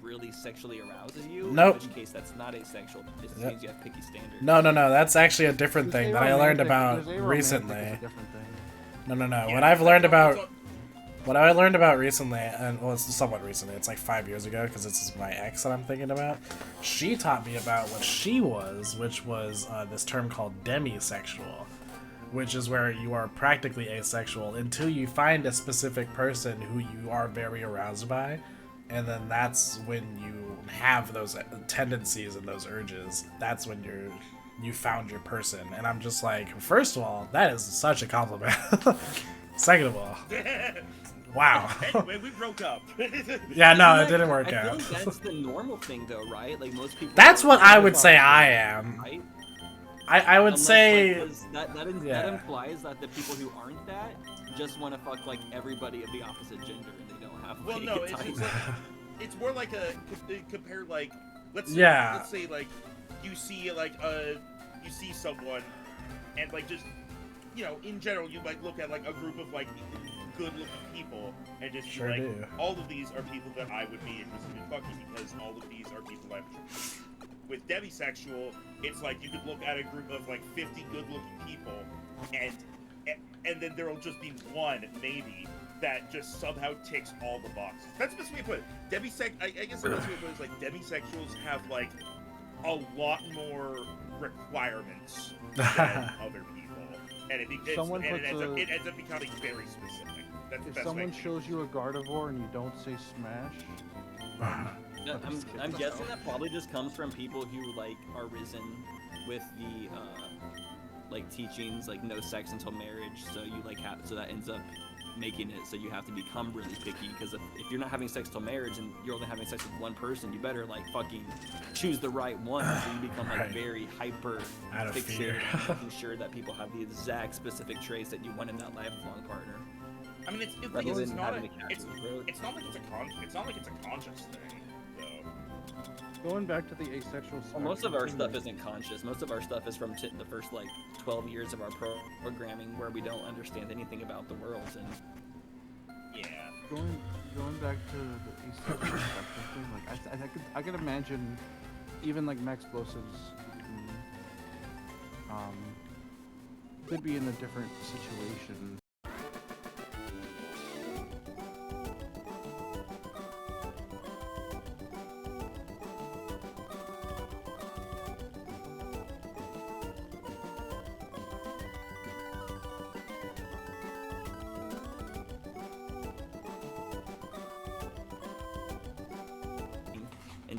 really sexually arouses you. Nope. In which case, that's not asexual. It just means you have picky standards. No, that's actually a different thing that I learned about recently. No. Yeah, What I've learned about... What I learned about recently, and well, it's somewhat recently, it's like 5 years ago, because this is my ex that I'm thinking about. She taught me about what she was, which was this term called demisexual, which is where you are practically asexual until you find a specific person who you are very aroused by, and then that's when you have those tendencies and those urges. That's when you found your person. And I'm just like, first of all, that is such a compliment. Second of all, wow. Anyway, we broke up. Yeah, no, it didn't work I out. feel like that's the normal thing, though, right? Like most people. That's what I would say I am. Right? I would say... Like, that implies that the people who aren't that just want to fuck like everybody of the opposite gender, and they don't have. Well, like, no, a type. it's more like a compare like let's say like you see someone and like just in general you like look at like a group of like good-looking people and just be like, all of these are people that I would be interested in fucking because all of these are people I'm interested in. With demisexual, it's like you could look at a group of like 50 good-looking people, and then there'll just be one maybe that just somehow ticks all the boxes. That's the best way to put it. I guess the best way to put it is like demisexuals have like a lot more requirements than other people, and it ends up becoming very specific. If someone shows you a Gardevoir and you don't say smash. I'm guessing that probably just comes from people who like are risen with the like teachings like no sex until marriage, so you like so that ends up making it so you have to become really picky, because if you're not having sex till marriage and you're only having sex with one person, you better like fucking choose the right one, so you become like very hyper fixated on making sure that people have the exact specific traits that you want in that lifelong partner. I mean, it's not like it's a conscious thing. Going back to the asexual well, most of our stuff isn't conscious. Most of our stuff is from the first like 12 years of our programming, where we don't understand anything about the world. And yeah, going back to the asexual spectrum thing, like I could imagine even like Maxplosives could be in a different situation.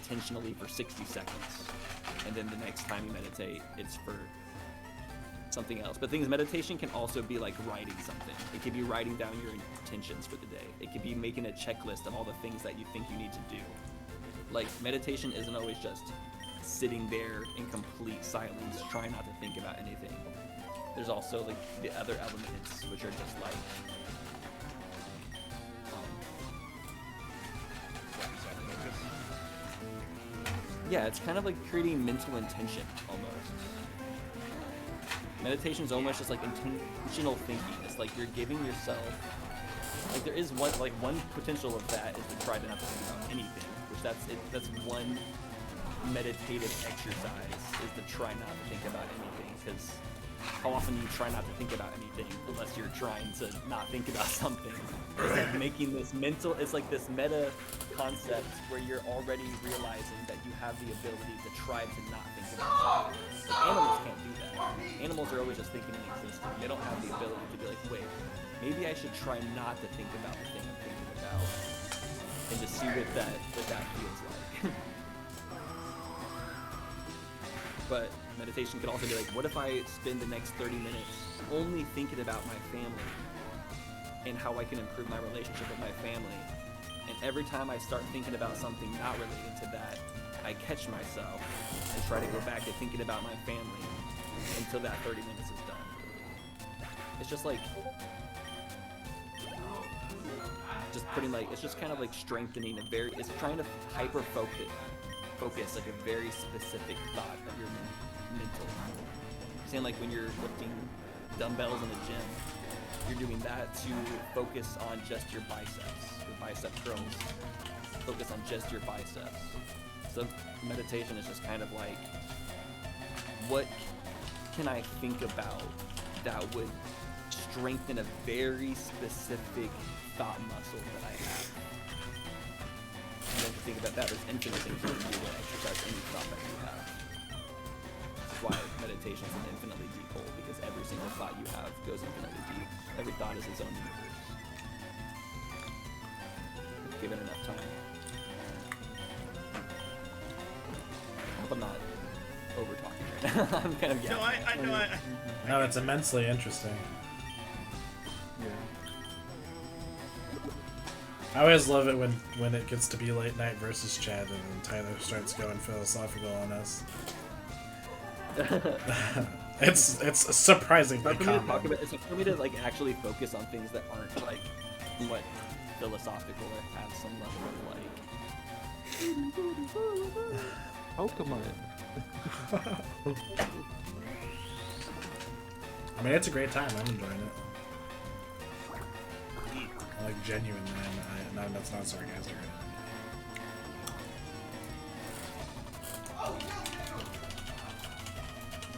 intentionally for 60 seconds, and then the next time you meditate, it's for something else. But things, meditation can also be like writing something. It could be writing down your intentions for the day. It could be making a checklist of all the things that you think you need to do. Like, meditation isn't always just sitting there in complete silence, trying not to think about anything. There's also like the other elements, which are just like yeah, it's kind of like creating mental intention, almost. Meditation is almost just like intentional thinking. It's like you're giving yourself, like there is one potential of that is to try to not to think about anything, which that's one meditative exercise, is to try not to think about anything, because how often do you try not to think about anything unless you're trying to not think about something? It's like making this mental, it's like this meta concept where you're already realizing that you have the ability to try to not think about something. Like, animals can't do that. Animals are always just thinking and existing. They don't have the ability to be like, wait, maybe I should try not to think about the thing I'm thinking about, and to see what that feels like. But meditation could also be like, what if I spend the next 30 minutes only thinking about my family and how I can improve my relationship with my family? And every time I start thinking about something not related to that, I catch myself and try to go back to thinking about my family until that 30 minutes is done. It's just like, just putting like, it's just kind of like strengthening it's trying to hyper focus like a very specific thought of your mental. Saying like when you're lifting dumbbells in the gym, you're doing that to focus on just your bicep curls. focus on just your biceps. So meditation is just kind of like, what can I think about that would strengthen a very specific thought muscle that I have? And then to think about that, there's infinite things you can do to exercise any thought that you have. That's why meditation is an infinitely deep hole, because every single thought you have goes infinitely deep. Every thought is its own universe. Give it enough time. I hope I'm not over talking right now. I'm kind of No, I know. No, it's immensely interesting. Yeah. I always love it when it gets to be late night versus Chad and then Tyler starts going philosophical on us. It's surprisingly common. It's for me to like actually focus on things that aren't like what philosophical or have some level of like Pokemon. I mean, it's a great time. I'm enjoying it. Like, genuinely, no, that's not sarcastic.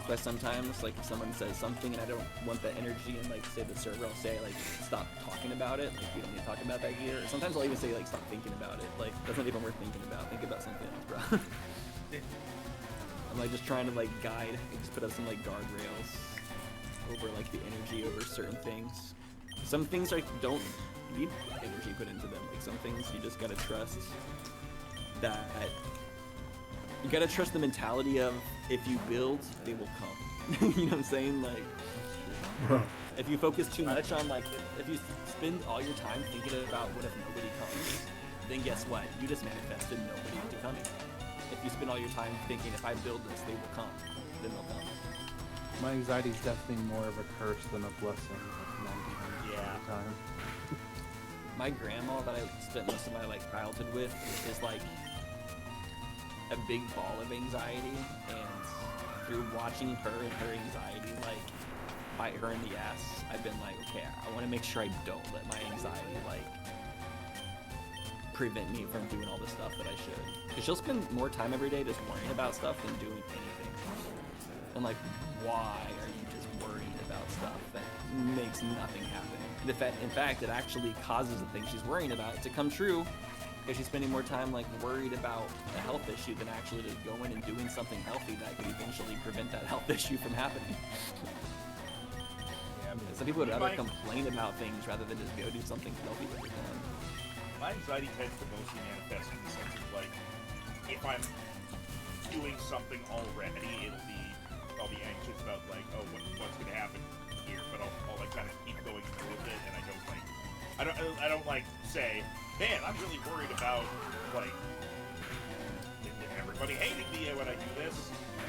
But sometimes, like, if someone says something and I don't want that energy and, like, say the server, I'll say, like, stop talking about it. Like, you don't need to talk about that here. Or sometimes I'll even say, like, stop thinking about it. Like, that's not even worth thinking about. Think about something else, bro. I'm, like, just trying to, like, guide and just put up some, like, guardrails over, like, the energy over certain things. Some things, like, don't need energy put into them. Like, some things you just gotta trust that... You gotta trust the mentality of, if you build, they will come. You know what I'm saying? Like, if you focus too much on, like, if you spend all your time thinking about what if nobody comes, then guess what? You just manifested nobody into coming. If you spend all your time thinking, if I build this, they will come, then they'll come. My anxiety is definitely more of a curse than a blessing. Like 90% of the time. My grandma that I spent most of my, like, childhood with is, like, a big ball of anxiety, and through watching her and her anxiety, like, bite her in the ass, I've been like, okay, I want to make sure I don't let my anxiety, like, prevent me from doing all the stuff that I should. Because she'll spend more time every day just worrying about stuff than doing anything. And, like, why are you just worrying about stuff that makes nothing happen? In fact, it actually causes the thing she's worrying about to come true, because she's spending more time, like, worried about a health issue than actually just going and doing something healthy that could eventually prevent that health issue from happening. Yeah, some people would rather complain about things rather than just go do something healthy every time. My anxiety tends to mostly manifest in the sense of, like, if I'm doing something already, I'll be anxious about, like, oh, what's going to happen here, but I'll like, kind of keep going through with it, and I don't like, say, man, I'm really worried about, like, everybody hating me when I do this.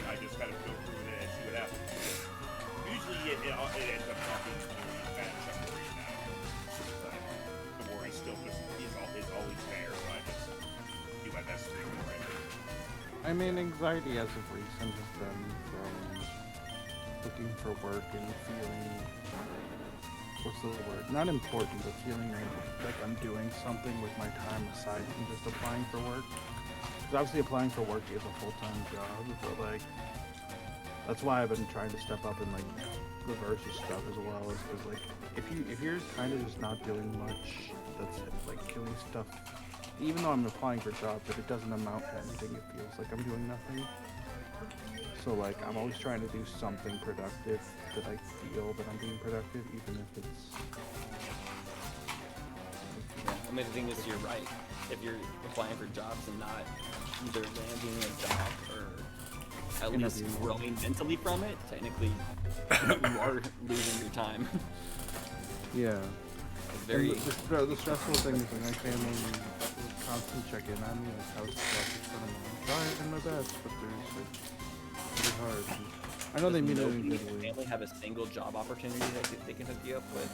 I just kind of go through with it and see what happens. Usually it ends up not being really bad as I'm worried now. But the worry still just is always there, so I just do my best to ignore it. I mean, anxiety as of recent has been from looking for work and feeling, what's the word? Not important, but feeling like I'm doing something with my time aside from just applying for work. Because obviously applying for work is a full-time job, but like, that's why I've been trying to step up and like reverse stuff as well, is because like, if you're kind of just not doing much, that's like killing stuff, even though I'm applying for jobs, if it doesn't amount to anything, it feels like I'm doing nothing. So like, I'm always trying to do something productive that I feel that I'm being productive, even if it's... Yeah, I mean, the thing is, you're right. If you're applying for jobs and not either landing a job or at least growing mentally from it, technically you are losing your time. Yeah. Very... The stressful thing is like my family will constantly check in on me, like how's the process going? I'm trying my best, but there's like, pretty hard. I know they mean it in a good way. Family have a single job opportunity that they can hook you up with?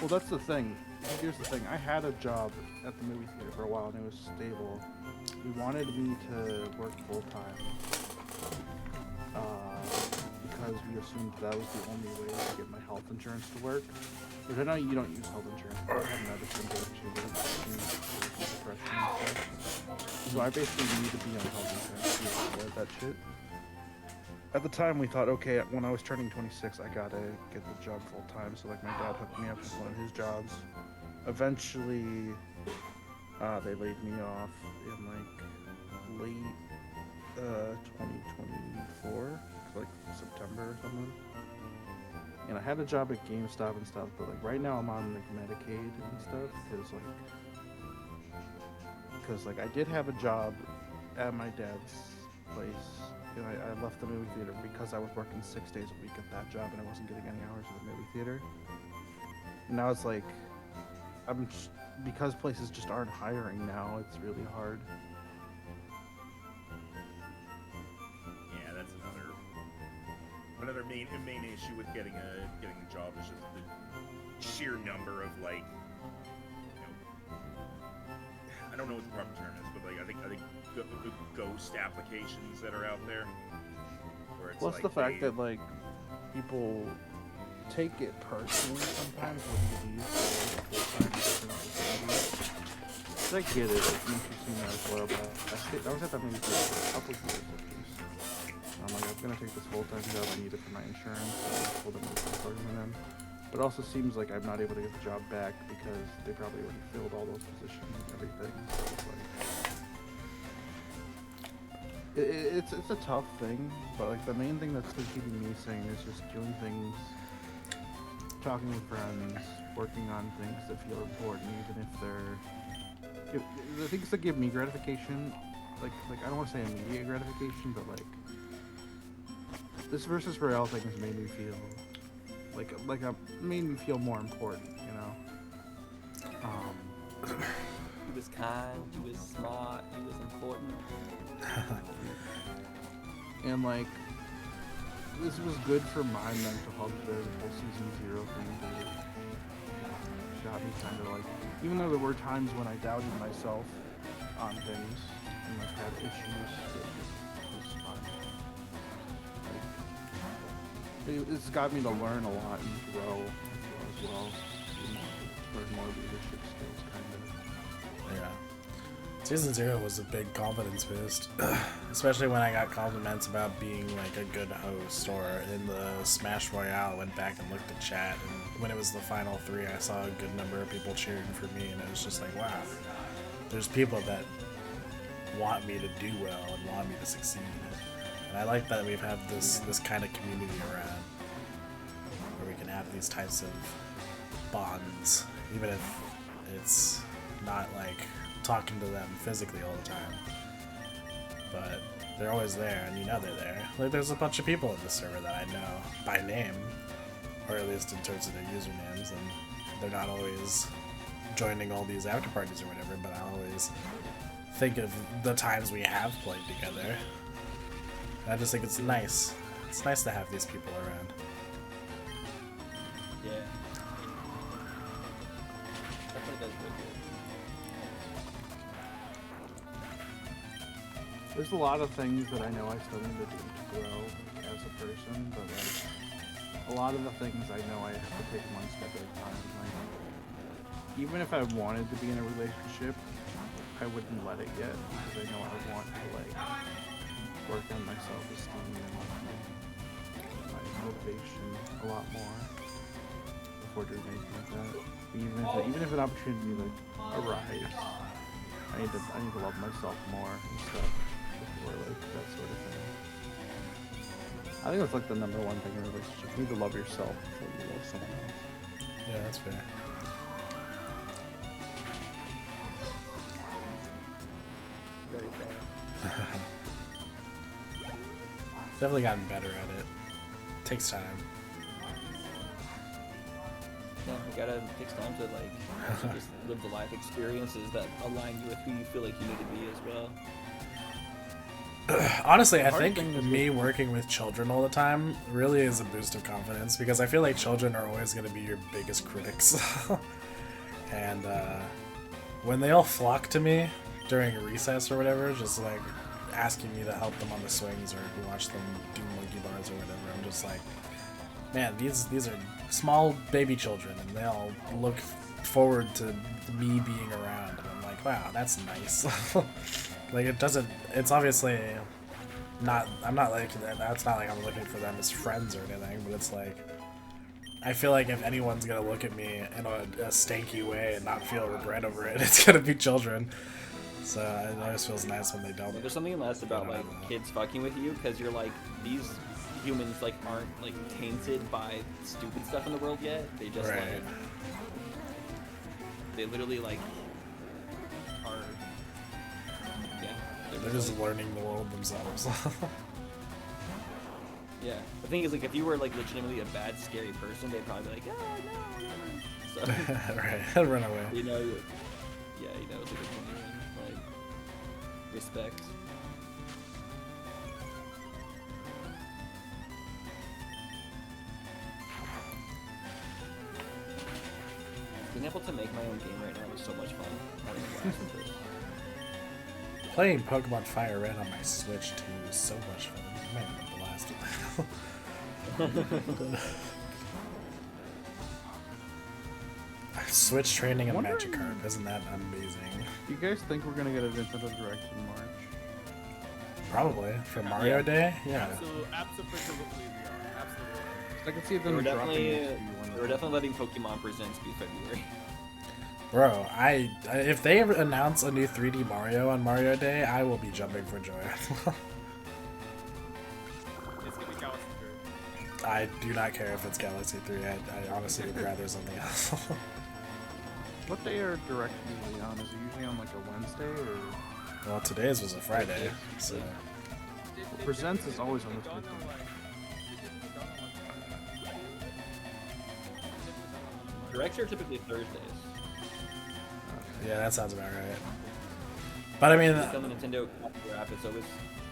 Well, that's the thing. Here's the thing. I had a job at the movie theater for a while, and it was stable. He wanted me to work full time. because we assumed that was the only way to get my health insurance to work. Which I know you don't use health insurance, but I have medicine to actually get depression and stuff. So I basically need to be on health insurance to avoid that shit. At the time, we thought, okay, when I was turning 26, I gotta get the job full time. So like my dad hooked me up with one of his jobs. Eventually, they laid me off in like late 2024, like September or something. And I had a job at GameStop and stuff, but like right now I'm on like Medicaid and stuff because like I did have a job at my dad's place. And I left the movie theater because I was working 6 days a week at that job and I wasn't getting any hours at the movie theater. And now it's like because places just aren't hiring now, it's really hard. Yeah, that's another main issue with getting a job is just the sheer number of like, you know, I don't know what the proper term is, but like I think the ghost applications that are out there. Where it's Plus like the fact that like people take it personally sometimes when you leave for like full-time different facilities. I get it, it's interesting as well, but I was at that movie theater for a couple of years at least. I'm like, I'm gonna take this full-time job, I need it for my insurance, so I told them to start with them. But it also seems like I'm not able to get the job back because they probably already filled all those positions and everything. So it's like, it's a tough thing, but like the main thing that's been keeping me sane is just doing things, talking with friends, working on things that feel important, even if they're the things that give me gratification. Like I don't want to say immediate gratification, but like this Versus Royale thing has made me feel made me feel more important, you know. He was kind, he was smart, he was important. And like this was good for my mental health. The whole season 0 thing got me kind of like, even though there were times when I doubted myself on things and like had issues, it was fun. Like, it's got me to learn a lot and grow as well. Learn more leadership skills, kind of. Yeah. Season 0 was a big confidence boost, especially when I got compliments about being like a good host, or in the Smash Royale, went back and looked at chat, and when it was the final 3, I saw a good number of people cheering for me, and it was just like, wow, there's people that want me to do well and want me to succeed. And I like that we've had this kind of community around, where we can have these types of bonds, even if it's not like talking to them physically all the time, but they're always there, and you know they're there. Like, there's a bunch of people in this server that I know by name, or at least in terms of their usernames, and they're not always joining all these after parties or whatever, but I always think of the times we have played together. And I just think it's nice. It's nice to have these people around. Yeah. Definitely does feel good. There's a lot of things that I know I still need to do to grow as a person, but like a lot of the things I know I have to take one step at a time. Like, even if I wanted to be in a relationship, I wouldn't let it yet because I know I want to like work on my self-esteem and my motivation a lot more before doing anything like that. Even if an opportunity like arrives, I need to love myself more and stuff before like that sort of thing. I think that's like the number one thing in a relationship. You need to love yourself before you love someone else. Yeah, that's fair. Very fair. Definitely gotten better at it. Takes time. Yeah, you gotta, it takes time to like actually just live the life experiences that align you with who you feel like you need to be as well. Honestly, I think me working with children all the time really is a boost of confidence, because I feel like children are always going to be your biggest critics. And when they all flock to me during a recess or whatever, just like asking me to help them on the swings or watch them do monkey bars or whatever. I'm just like, man, these are small baby children, and they all look forward to me being around. And I'm like, wow, that's nice. Like, it's obviously not, I'm not like, that's not like I'm looking for them as friends or anything, but it's like, I feel like if anyone's gonna look at me in a stanky way and not feel regret over it, it's gonna be children. So it always feels nice when they don't. There's something less about like kids fucking with you, because you're like, these humans like aren't like tainted by stupid stuff in the world yet. They just Right. like, they literally like are, yeah. They're just learning the world themselves. Yeah. The thing is, like, if you were like legitimately a bad, scary person, they'd probably be like, oh no. So Right, run away. you know, yeah, you know, it's like a genuine like respect. Being able to make my own game right now is so much fun. Having a blast with this. Playing Pokemon FireRed on my Switch too is so much fun. I'm having a blast with that. Switch training and Magikarp, isn't that amazing? You guys think we're gonna get a Nintendo Direct in March? Probably for Mario Day, yeah. Absolutely, we are. Absolutely. I can see They them were dropping definitely, it to you they were definitely letting Pokemon Presents be February. Bro, if they announce a new 3D Mario on Mario Day, I will be jumping for joy. It's gonna be Galaxy 3. I do not care if it's Galaxy 3. I honestly would rather something else. What day are Direct usually on? Is it usually on like a Wednesday or? Well, today's was a Friday, so Well, Presents is always on the 15th. Directs are typically Thursdays. yeah, that sounds about right. But I mean, It's on the Nintendo app, it's always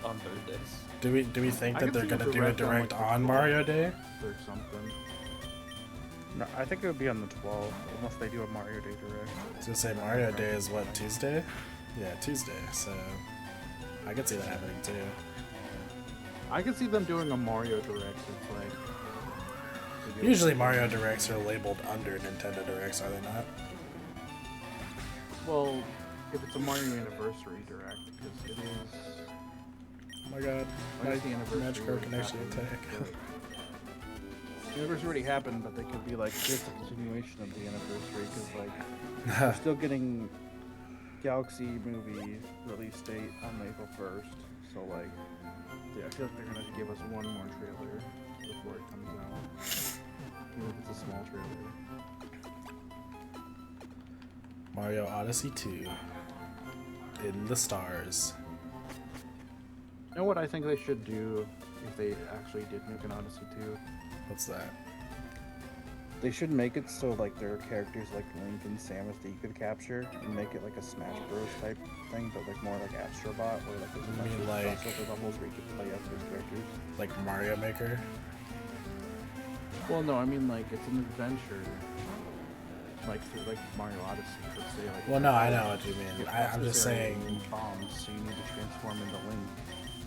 on Thursdays. do we think I that can they're see gonna a do a direct like, the on Mario Day? or something. No, I think it would be on the 12th, unless they do a Mario Day Direct. I was gonna say Mario Day is what, Tuesday? Yeah, Tuesday. So I could see that happening too. I can see them doing a Mario Direct. It's like they do- Usually Mario Directs are labeled under Nintendo Directs, are they not? Well, if it's a Mario Anniversary Direct, because it is. Oh my god, I my guess the anniversary Magikarp already can actually happened, attack. but- The anniversary already happened, but they could be like, here's the continuation of the anniversary, because like we're still getting Galaxy movie release date on April 1st, so like, yeah, I feel like they're gonna give us one more trailer before it comes out. Even if it's a small trailer. Mario Odyssey 2. In the stars. You know what I think they should do if they actually did make an Odyssey 2? What's that? They should make it so like there are characters like Link and Samus that you could capture and make it like a Smash Bros type thing, but like more like Astro Bot, where like there's a You bunch mean of like- crossover levels where you can play as those characters. Like Mario Maker? Well, no, I mean like it's an adventure, like through like Mario Odyssey. Let's say like. Well, no, I know what you mean. Get I'm past just this area saying. and bombs, so you need to transform into Link.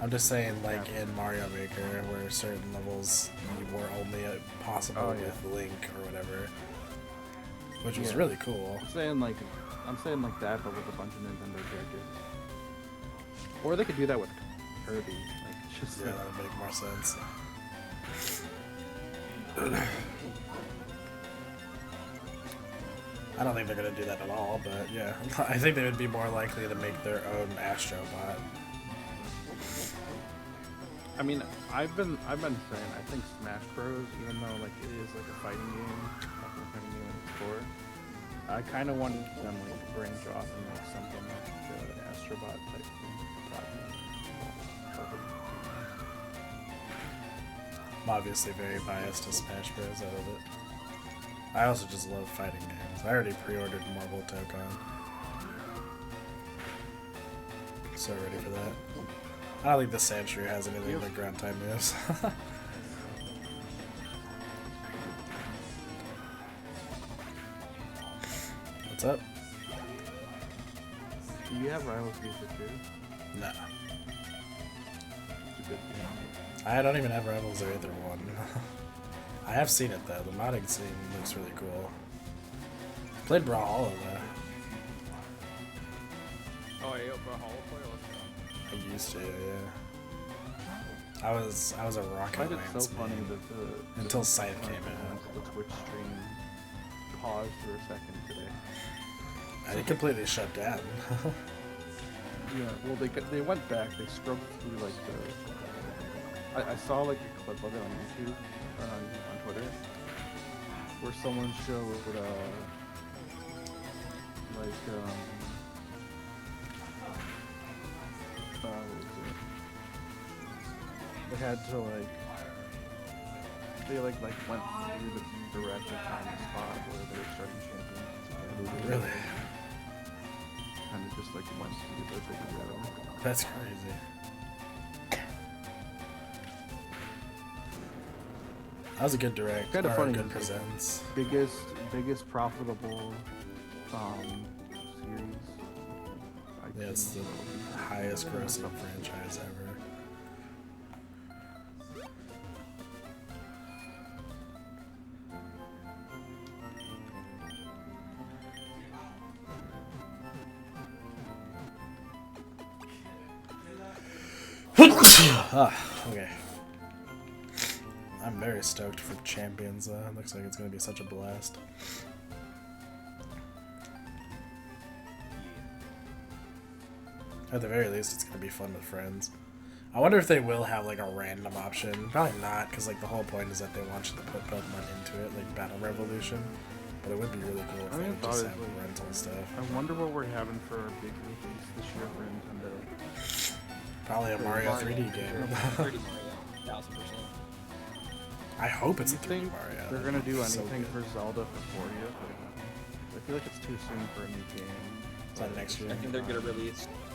I'm just saying, like in Mario Maker, where certain levels were only possible Oh, yeah. with Link or whatever, which was Yeah. really cool. I'm saying like that, but with a bunch of Nintendo characters. Or they could do that with Kirby. Like it's just Yeah, like, that would make more sense. I don't think they're gonna do that at all, but yeah, I think they would be more likely to make their own Astro Bot. I mean, I've been saying I think Smash Bros, even though like it is like a fighting game, not a fighting game at its core, I kind of wanted them like to branch off and make something like the Astro Bot type thing. I'm obviously very biased to Smash Bros. Out of it. I also just love fighting games. I already pre-ordered Marvel Tokon. So ready for that. I don't think the Sandshrew has anything but ground type moves. What's up? Do you have Rival Future too? No. good game. I don't even have Rebels or either one. I have seen it though. The modding scene looks really cool. Played Brawlhalla though. Oh, yeah, for Hollow Play, let's go. I used to, yeah. I was a I Rocket find it so Lance funny main that the until Scythe came out. the Twitch stream paused for a second today. I completely shut down. Yeah, well they went back. They scrubbed through like the. I saw like a clip of it on YouTube or on Twitter where someone showed what was it? They had to they went through the direct and found the spot where they were starting champions. Really? Kind of just went through the video. That's crazy. That was a good direct. Kind of or funny. a good presents. Biggest profitable series. Yeah, it's the highest grossing franchise ever. Okay. I'm very stoked for Champions. Looks like it's going to be such a blast. At the very least, it's going to be fun with friends. I wonder if they will have like a random option. Probably not, because like the whole point is that they want you to put Pokemon into it, like Battle Revolution. But it would be really cool if they would just have rental stuff. I wonder what we're having for our big release this year for Nintendo. Probably a Mario 3D game. 30 Mario, 1000%. I hope it's Do a you 3D think Mario. they're gonna do So anything good. for Zelda for 40th? I feel like it's too soon for a new game. Is that next year? I think they're gonna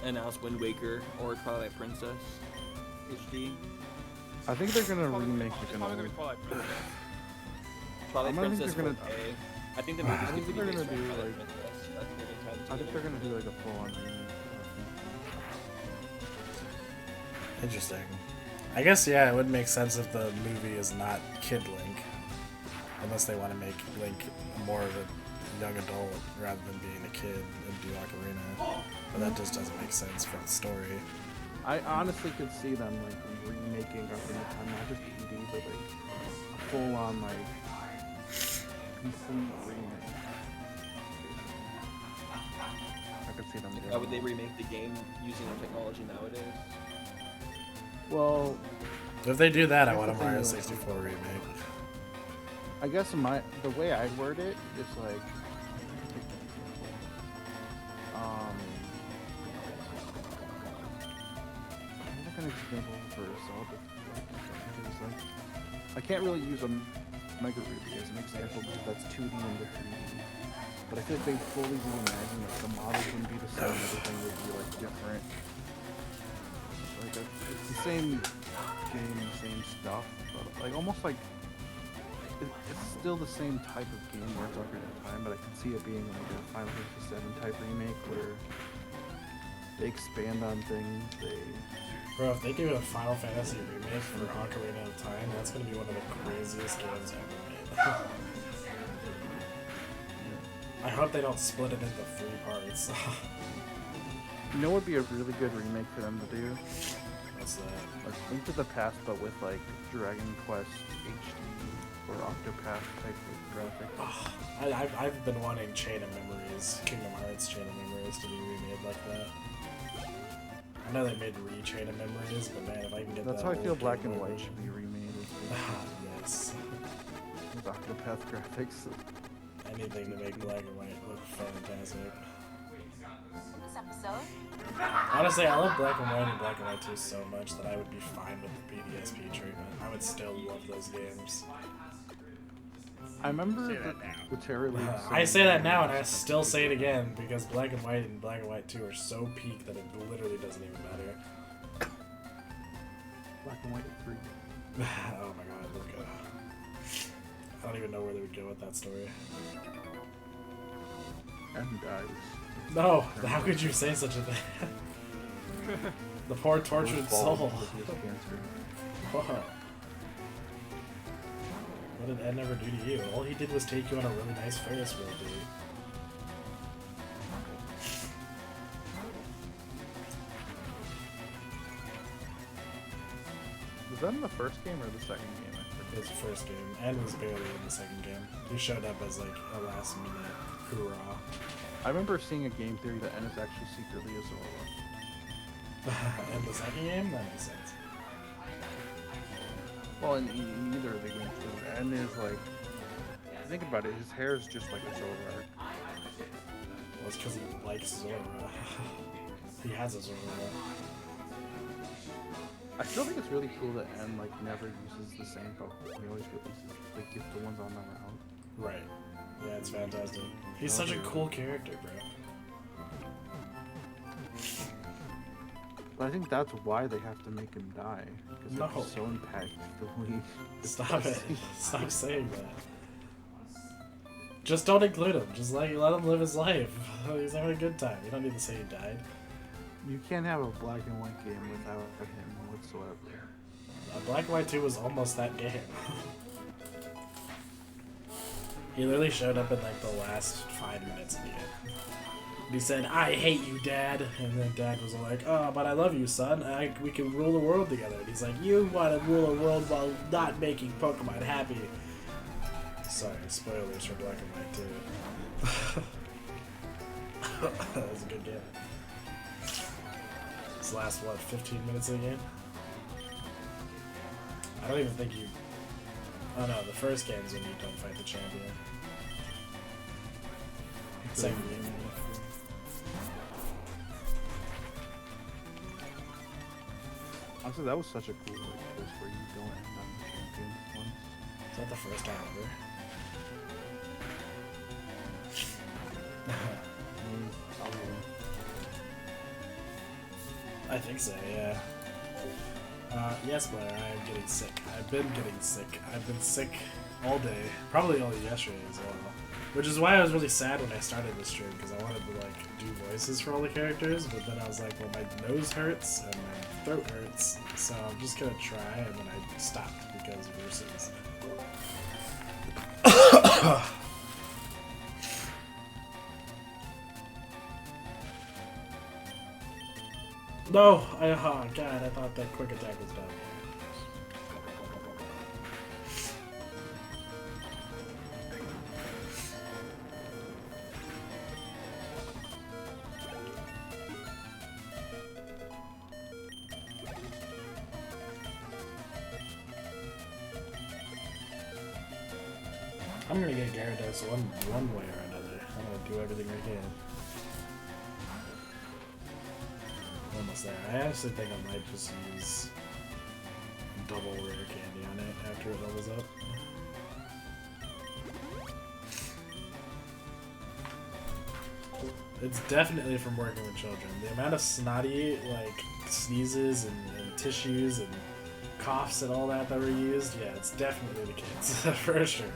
announce Wind Waker or Twilight Princess HD. I think they're gonna Probably- remake it's like an probably old. gonna be Twilight Princess. Twilight I think Princess they're gonna- 4K. I think the movie's I think gonna be they're based gonna on do, Twilight like- Princess. I think they're gonna try to I think do they're it. gonna do like a full-on remake. Interesting. I guess, yeah, it would make sense if the movie is not Kid Link. Unless they want to make Link more of a young adult rather than being a kid in do Ocarina. But that just doesn't make sense for the story. I honestly could see them like remaking Ocarina of Time, not just PD, but like a full-on like complete remake. I could see them doing. How would they remake the game using the technology nowadays? Well, If they do that, I Here's want a the thing, Mario though. 64 remake. I guess the way I'd word it is like, like an example for Zelda. It's like, I can't really use a Mega Ruby as an example because that's 2D into 3D. But I feel like they fully reimagine like the models wouldn't be the same, everything would be like different. Like it's the same game, same stuff, but like almost like it's still the same type of game where it's Ocarina of Time, but I can see it being like a Final Fantasy VII type remake where they expand on things. Bro, if they do a Final Fantasy remake for Ocarina of Time, that's gonna be one of the craziest games ever made. I hope they don't split it into 3 parts. You know what would be a really good remake for them to do? What's that? Like Link to the Past, but with like Dragon Quest HD or Octopath type of graphics. I've been wanting Chain of Memories, Kingdom Hearts Chain of Memories to be remade like that. I know they made Chain of Memories, but man, if I can get That's that how I feel old Black Game and Boy White version- should be remade Yes. with Octopath graphics. Anything to make Black and White look fantastic. This episode, Honestly, I love Black and White and Black and White 2 so much that I would be fine with the PDSP treatment. I would still love those games. I remember Say that now. the Terra League. I say that now and I still say it again because Black and White and Black and White 2 are so peak that it literally doesn't even matter. Black and White 3. Oh my god, look at I don't even know where they would go with that story. And dies. No, how could you say such a thing? The poor tortured soul. Cancer. Whoa. What did Ed never do to you? All he did was take you on a really nice Ferris wheel, dude. Was that in the first game or the second game? It was the first game. Ed was barely in the second game. He showed up as like a last minute hoorah. I remember seeing a game theory that N is actually secretly a Zora. In the second game? That makes sense. Well, in either of the games, too. N is like, think about it, his hair is just like a Zora. Well, it's because he likes Zora. He has a Zora. I still think it's really cool that N like never uses the same Pokemon. He always releases like the ones on the route. Right. Yeah, it's fantastic. He's such a cool character, bro. But I think that's why they have to make him die. Because No. he's so impactfully. Stop it. Stop saying that. Just don't include him. Just let him live his life. He's having a good time. You don't need to say he died. You can't have a black and white game without him whatsoever. Black and White 2 was almost that game. He literally showed up in like the last 5 minutes of the game. He said, "I hate you, Dad," and then Dad was like, "Oh, but I love you, son. We can rule the world together." And he's like, "You want to rule the world while not making Pokemon happy." Sorry, spoilers for Black and White 2. That was a good game. This last, what, 15 minutes of the game? I don't even think you... Oh no, the first game's when you don't fight the champion. Second game. Honestly, that was such a cool twist where you don't end on the champion once. Is that the first time ever? I think so, yeah. Yes, Blair, I am getting sick. I've been getting sick. I've been sick all day. Probably only yesterday as well. Which is why I was really sad when I started this stream, because I wanted to, like, do voices for all the characters, but then I was like, well, my nose hurts and my throat hurts, so I'm just gonna try, and then I stopped because versus. No! Oh god, I thought that quick attack was done. I'm gonna get Gyarados one way or another. I'm gonna do everything I can. Almost there. I honestly think I might just use double rare candy on it after it levels up. It's definitely from working with children. The amount of snotty, like, sneezes and tissues and coughs and all that were used, yeah, it's definitely the kids, for sure.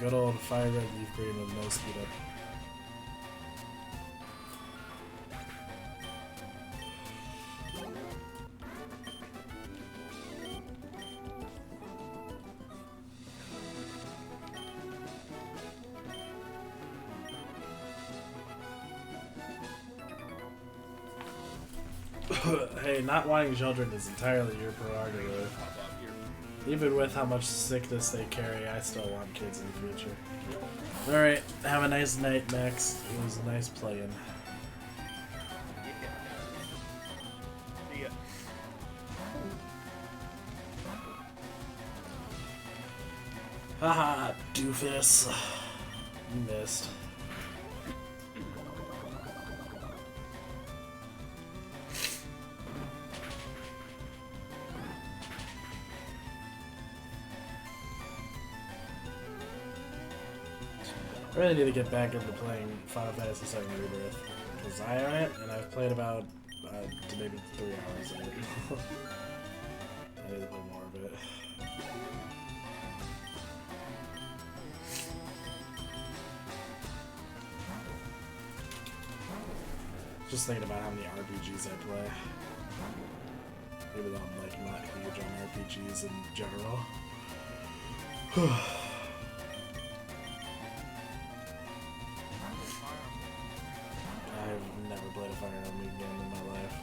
Good old FireRed Leaf Green with no speed up. Hey, not wanting children is entirely your prerogative. Even with how much sickness they carry, I still want kids in the future. Alright, have a nice night, Max. It was nice playing. See ya. Haha, doofus. You missed. I really need to get back into playing Final Fantasy VII Rebirth, because I own it, and I've played about maybe 3 hours of it. I need to play more of it. Just thinking about how many RPGs I play. Even though I'm like not huge on RPGs in general. I've never played a Fire Emblem game in my life.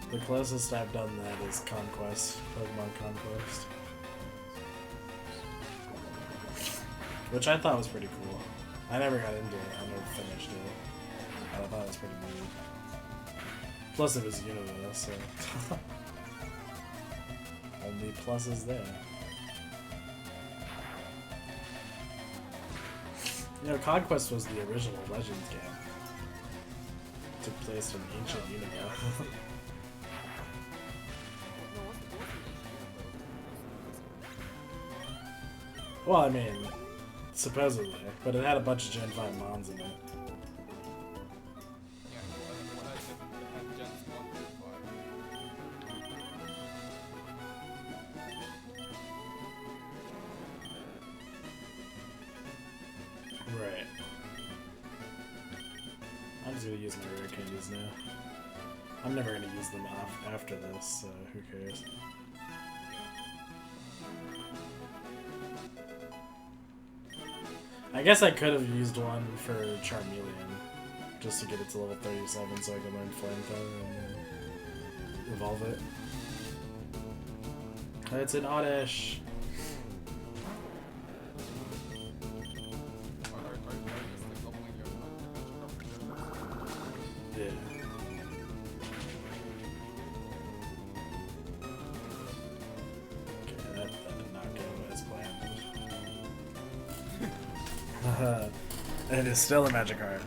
The closest I've done that is Conquest, Pokemon Conquest. Which I thought was pretty cool. I never got into it, I never finished it. But I thought it was pretty neat. Plus it was Unova, so... Only pluses there. You know, Conquest was the original Legends game. Took place in ancient Unova. Well, I mean, supposedly, but it had a bunch of Gen 5 mons in it. Right. I'm just gonna use my rare candies now. I'm never gonna use them after this, so who cares? I guess I could have used one for Charmeleon, just to get it to level 37 so I can learn Flamethrower and then evolve it. It's an Oddish! Yeah. Okay, that did not go as planned. It is still a Magikarp.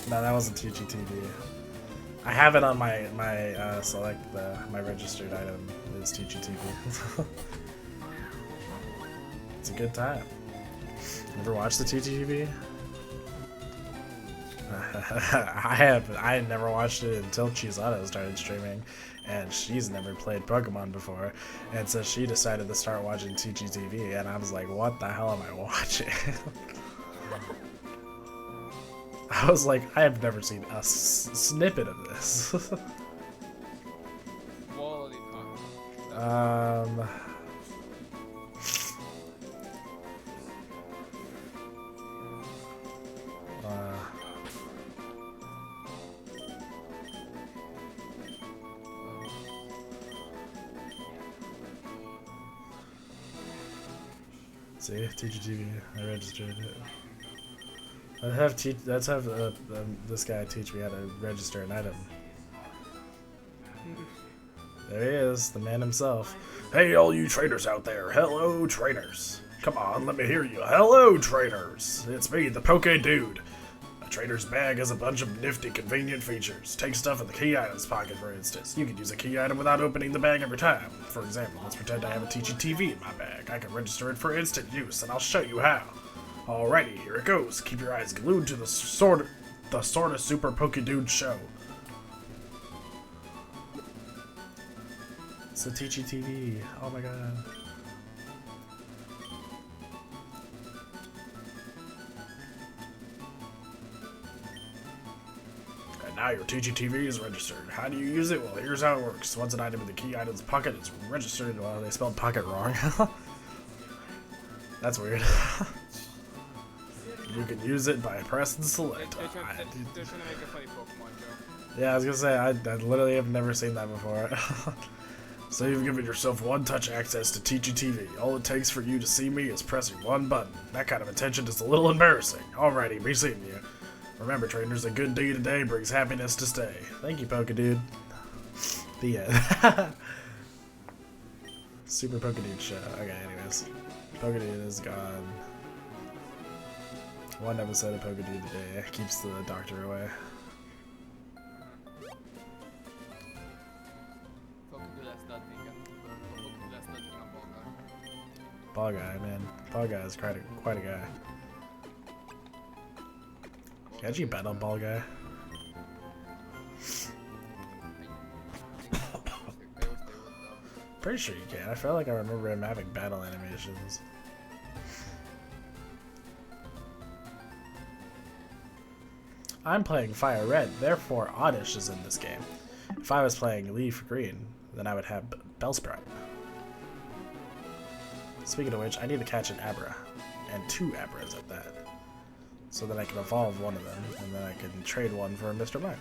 No, that wasn't TGTV. I have it on my select my registered item is TGTV. It's a good time. Ever watched the TGTV? I had never watched it until Chisato started streaming, and she's never played Pokemon before, and so she decided to start watching TGTV, and I was like, what the hell am I watching? I was like, I have never seen a snippet of this. See, TGTV, I registered it. Let's have this guy teach me how to register an item. There he is, the man himself. Hey, all you trainers out there. Hello, trainers. Come on, let me hear you. Hello, trainers. It's me, the Poke Dude. A trainer's bag has a bunch of nifty, convenient features. Take stuff in the key items pocket, for instance. You can use a key item without opening the bag every time. For example, let's pretend I have a TGTV in my bag. I can register it for instant use, and I'll show you how. Alrighty, here it goes. Keep your eyes glued to the Sorta Super Pokedude show. It's a TGTV. Oh my god. And now your TGTV is registered. How do you use it? Well, here's how it works. Once an item in the key items pocket is registered, well, they spelled pocket wrong. That's weird. You can use it by press and select. They're trying to make a funny Pokemon joke. Yeah, I was gonna say, I literally have never seen that before. So you've given yourself one-touch access to TGTV. All it takes for you to see me is pressing one button. That kind of attention is a little embarrassing. Alrighty, be seeing you. Remember, trainers, a good deed a day brings happiness to stay. Thank you, Pokedude. The end. Super Pokedude show. Okay, anyways. Pokedude is gone. One episode of Pokedude today keeps the doctor away. Ball guy, man. Ball guy is quite a guy. Can you bet on Ball guy? Pretty sure you can. I feel like I remember him having battle animations. I'm playing FireRed, therefore Oddish is in this game. If I was playing Leaf Green, then I would have Bellsprout. Speaking of which, I need to catch an Abra, and 2 Abras at that, so that I can evolve one of them, and then I can trade one for Mr. Mime.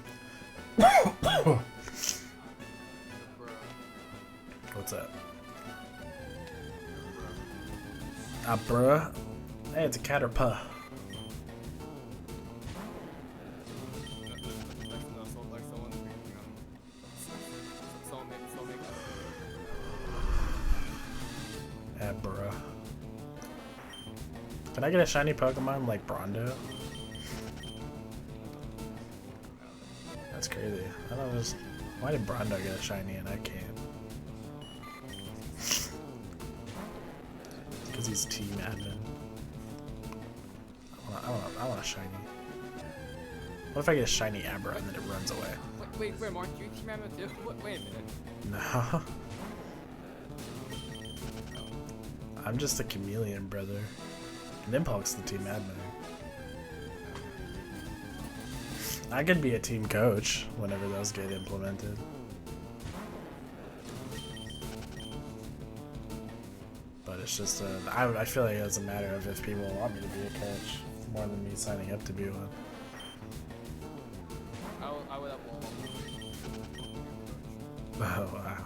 What's that? Abra? Hey, it's a Caterpie. Abra. Can I get a shiny Pokemon like Bronto? That's crazy. I don't know. Why did Bronto get a shiny and I can't? Because he's team admin. I want a shiny. What if I get a shiny Abra and then it runs away? Wait, Mark, you team admin too? Wait a minute. No. I'm just a chameleon, brother. Nimpulk's the team admin. I could be a team coach whenever those get implemented. But it's just I feel like it doesn't matter if people want me to be a coach more than me signing up to be one. I would have one. Oh wow.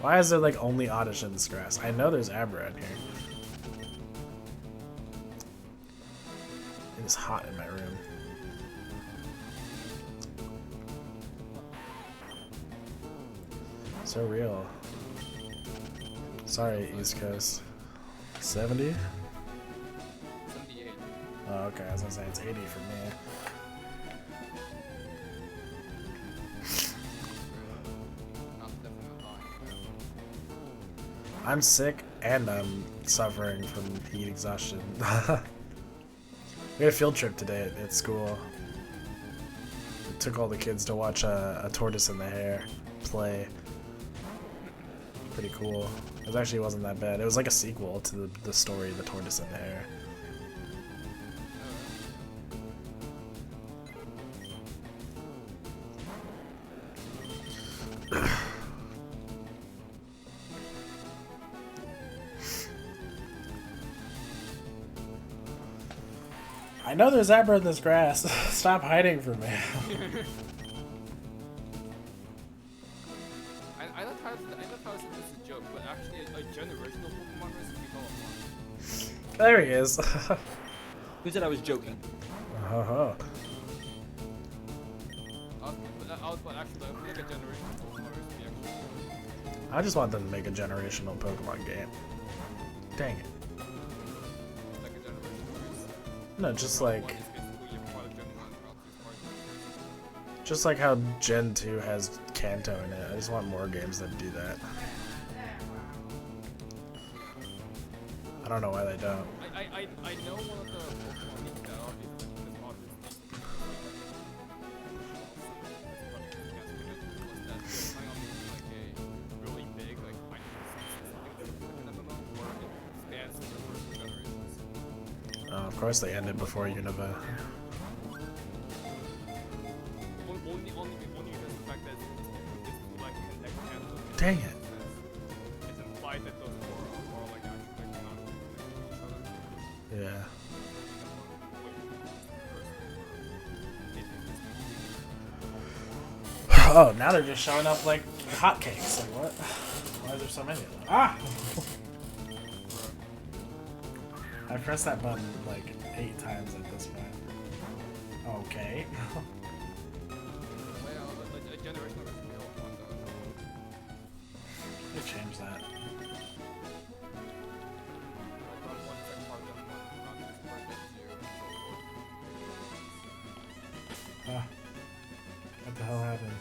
Why is there like only Oddish in this grass? I know there's Abra in here. It is hot in my room. So real. Sorry, East Coast. 70? 78. Oh, okay. I was gonna say it's 80 for me. I'm sick and I'm suffering from heat exhaustion. We had a field trip today at school. We took all the kids to watch a tortoise in the hare play. Pretty cool. It actually wasn't that bad. It was like a sequel to the story The Tortoise and the Hare. I know there's Abra in this grass. Stop hiding from me. I thought this is a joke, but actually a generational Pokemon recipe called. There he is. Who said I was joking? Oh. But actually, I like a generational Pokemon recipe actually. I just want them to make a generational Pokemon game. Dang it. Like a generational race. No, just like... One is basically a product Gen 1, Route 2 is part of it. Just like how Gen 2 has Kanto in it. I just want more games that do that. I don't know why they don't. I know one of the Pokemon leagues that obviously is obviously was that they're planning on making like a really big like MMO where it spans the first generations. Of course they ended before Unova. Only because the fact that it's like in the next gen. Dang it. It's implied that those four are like actually like not each other. Yeah. Oh, now they're just showing up like hotcakes. Like what? Why is there so many of them? Ah! I pressed that button like 8 times at this point. Okay. Well, a generation of real one though. They changed that. What the hell happened?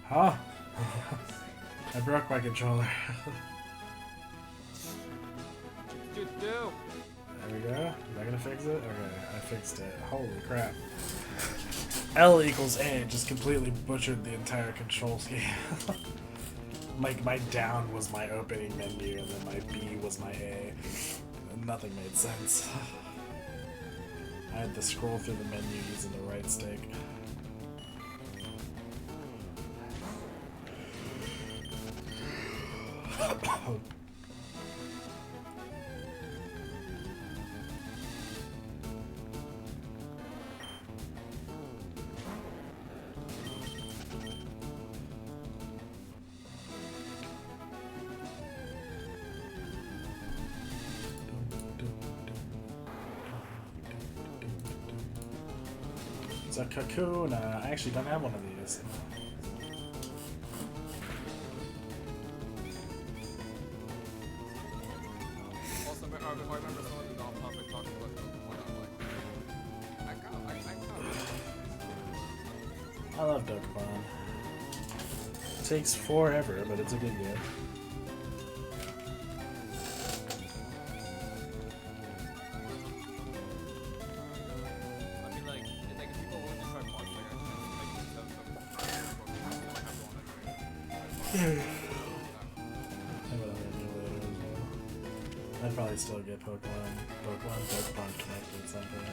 Huh? I broke my controller. Do. There we go. Am I gonna fix it? Okay, I fixed it. Holy crap. L equals A just completely butchered the entire control scheme. Like, my down was my opening menu, and then my B was my A. And nothing made sense. I had to scroll through the menu using the right stick. It's a cocoon. I actually don't have one of these. Also, I remember someone in non-profit talking about Pokemon. I'm like, I love Dokapon. It takes forever, but it's a good game. I'd probably still get Pokemon Connect at some point.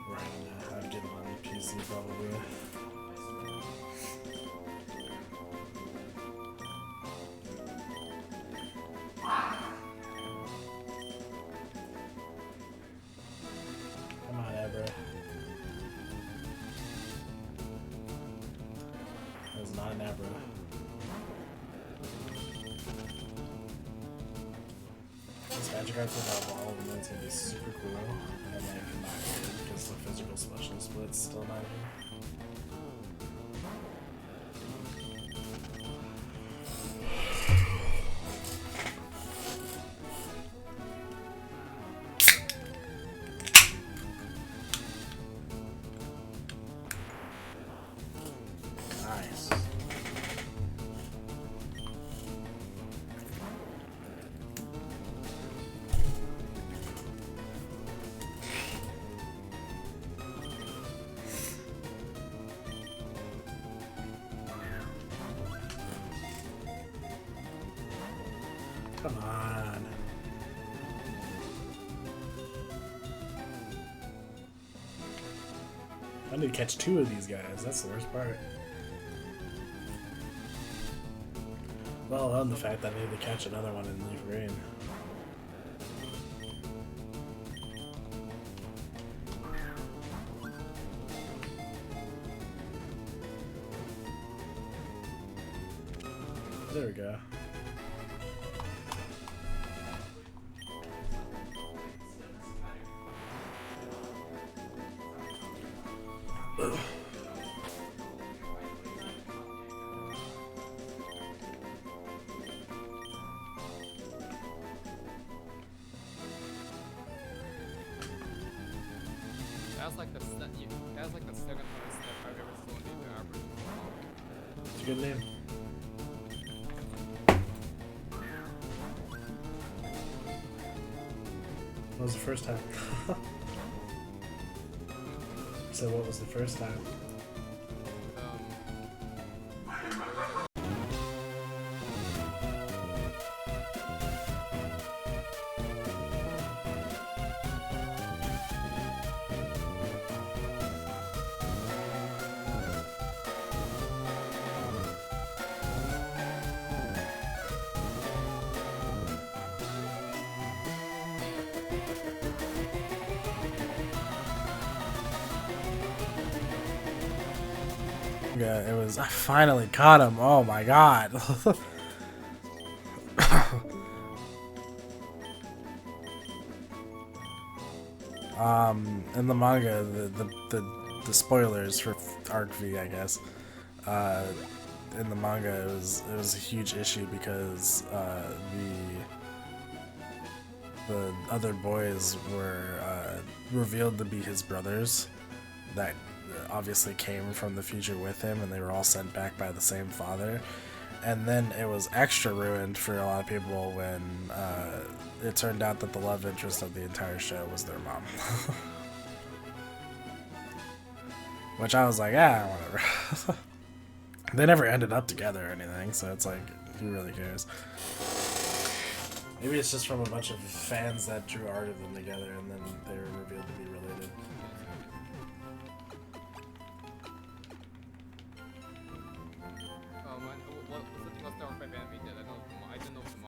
Right, I'd get it on PC probably. Come on, Abra. That was not an Abra. This magic arts without all of them is gonna be super cool. And like not good because the physical special split's still not here. Nice. Come on. I need to catch 2 of these guys. That's the worst part. Well, alone the fact that I need to catch another one and leave green. There we go. Ugh. That's like the second hardest step I've ever flown into average. It's a good name. What was the first time? So what was the first time? Yeah, it was. I finally caught him. Oh my god. In the manga, the spoilers for Arc V, I guess. In the manga, it was a huge issue because the other boys were revealed to be his brothers that obviously came from the future with him, and they were all sent back by the same father. And then it was extra ruined for a lot of people when it turned out that the love interest of the entire show was their mom. Which I was like, whatever. They never ended up together or anything, so it's like, who really cares? Maybe it's just from a bunch of fans that drew art of them together and then they were revealed to be related. What's the thing? Let's start with anime.